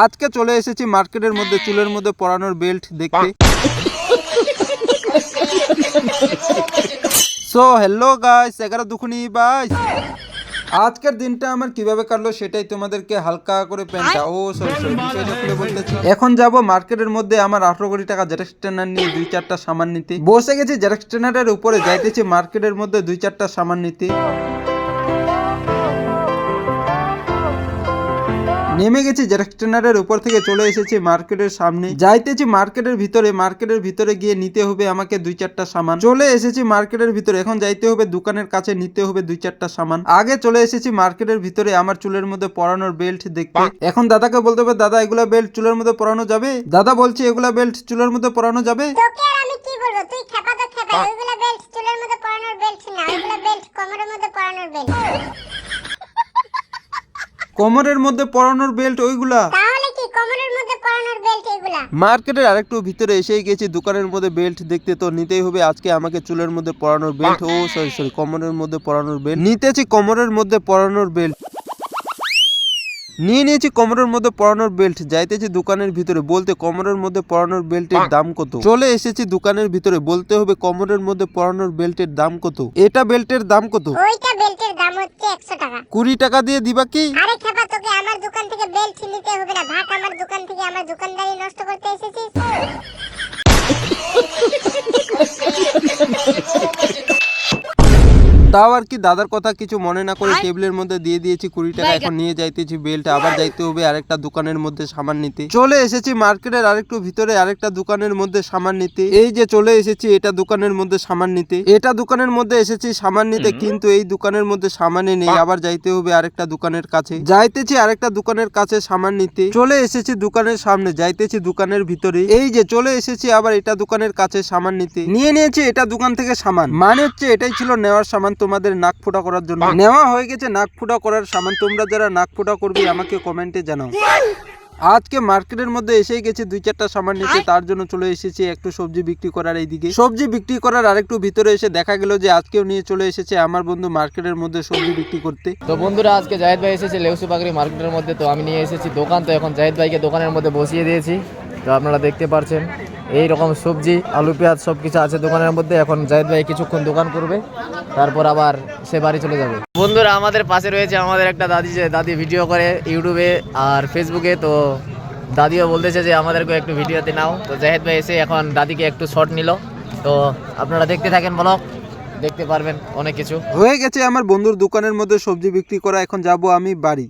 আজকে চলে এসেছি মার্কেটের মধ্যে চুলের মধ্যে পরানোর বেল্ট দেখতে। So hello guys, 11 দুখুনি বাইস। আজকের দিনটা আমার কিভাবে কাটলো সেটাই তোমাদেরকে হালকা করে বিষয়টা খুলে বলতেছি। এখন যাব মার্কেটের মধ্যে আমার 18 কোটি টাকা জেরক্স টেনার নিয়ে 2-4টা সামান নিতে। বসে গেছি জেরক্স টেনারের উপরে, যাইতেছি মার্কেটের মধ্যে 2-4টা সামান নিতে। নেমে গেছি জেরক্স টেনারের উপর থেকে, চলে এসেছি মার্কেটের সামনে, যাইতেছি মার্কেটের ভিতরে গিয়ে নিতে হবে আমাকে 2-4টা সামান। চলে এসেছি মার্কেটের ভিতরে, এখন যাইতে হবে দোকানের কাছে, নিতে হবে 2-4টা সামান। আগে চলে এসেছি মার্কেটের ভিতরে আমার চুলের মধ্যে পরানোর বেল্ট দেখতে। এখন দাদাকে বলতে হবে, দাদা এগুলা বেল্ট চুলের মধ্যে পরানো যাবে? দাদা বলছে এগুলা বেল্ট চুলের মধ্যে পরানো যাবে। তোকে আর আমি কি বলবো, তুই খেপা তো খেপা। ওইগুলা বেল্ট চুলের মধ্যে পরানোর বেল্ট না, ওইগুলা বেল্ট কোমরের মধ্যে পরানোর বেল্ট। কোমরের মধ্যে পরানোর বেল্ট ওইগুলা? তাহলে কি কোমরের মধ্যে পরানোর বেল্ট এগুলা? মার্কেটের আরেকটু ভিতরে এসেই গেছি দোকানের মধ্যে বেল্ট দেখতে, তো নিতেই হবে আজকে আমাকে চুলের মধ্যে পরানোর বেল্ট। সরি কোমরের মধ্যে পরানোর বেল্ট নিতেছি, কোমরের মধ্যে পরানোর বেল্ট নিয়ে নিয়েছি। কোমরের মধ্যে পরানোর বেল্ট যাইতেছি দোকানের ভিতরে, বলতে কোমরের মধ্যে পরানোর বেল্টের দাম কত। চলে এসেছি দোকানের ভিতরে, বলতে হবে কোমরের মধ্যে পরানোর বেল্টের দাম কত। এটা বেল্টের দাম কত? ওইটা বেল্টের দাম হচ্ছে 100 টাকা। 20 টাকা দিয়ে দিবা কি? আরে খেপা, তোকে আমার দোকান থেকে বেল্ট নিতে হবে না। ভাগ আমার দোকান থেকে, আমার দোকানদারি নষ্ট করতে এসেছিস। তাও আর কি দাদার কথা কিছু মনে না করে টেবিলের মধ্যে দিয়ে দিয়েছি 20 টাকা। এখন নিয়ে যাইতেছি বেল্ট, আবার যাইতে হবে আরেকটা দোকানের মধ্যে সামান নিতে। চলে এসেছি মার্কেটের আরেকটু ভিতরে আরেকটা দোকানের মধ্যে সামান নিতে। এই যে চলে এসেছি এটা দোকানের মধ্যে সামান নিতে, এটা দোকানের মধ্যে এসেছি সামান নিতে, কিন্তু এই দোকানের মধ্যে সামানে নেই। আবার যাইতে হবে আরেকটা দোকানের কাছে, যাইতেছি আরেকটা দোকানের কাছে সামান নিতে। চলে এসেছি দোকানের সামনে, যাইতেছি দোকানের ভিতরে। এই যে চলে এসেছি আবার এটা দোকানের কাছে সামান নিতে। নিয়ে নিয়েছি এটা দোকান থেকে সামান, মানে হচ্ছে এটাই ছিল নেওয়ার সামান তোমাদের নাক ফুটা করার জন্য। নেওয়া হয়ে গেছে নাক ফুটা করার সামান। তোমরা যারা নাক ফুটা করবে আমাকে কমেন্টে জানাও। আজকে মার্কেটের মধ্যে এসেই গেছি 2-4টা সামান নিতে, তার জন্য চলে এসেছি একটু সবজি বিক্রি করার এইদিকে। সবজি বিক্রি করার আরেকটু ভিতরে এসে দেখা গেল যে আজকেও নিয়ে চলে এসেছে আমার বন্ধু মার্কেটের মধ্যে সবজি বিক্রি করতে। তো বন্ধুরা, আজকে জাহিদ ভাই এসেছে লেউসু পাগড়ি মার্কেটের মধ্যে, তো আমি নিয়ে এসেছি দোকান। তো এখন জাহিদ ভাইকে দোকানের মধ্যে বসিয়ে দিয়েছি, তো আপনারা দেখতে পাচ্ছেন এই রকম সবজি আলু পেঁয়াজ সব কিছু আছে দোকানের মধ্যে। এখন জাহিদ ভাই কিছুক্ষণ দোকান করবে, তারপর আবার সে বাড়ি চলে যাবে। বন্ধুরা, আমাদের পাশে রয়েছে আমাদের একটা দাদি, যে দাদি ভিডিও করে ইউটিউবে আর ফেসবুকে। তো দাদিও বলতেছে যে আমাদেরকে একটু ভিডিওতে নাও। তো জাহিদ ভাই এসে এখন দাদিকে একটু শর্ট নিল, তো আপনারা দেখতে থাকেন ব্লগ, দেখতে পারবেন অনেক কিছু। হয়ে গেছে আমার বন্ধুর দোকানের মধ্যে সবজি বিক্রি করা, এখন যাব আমি বাড়ি।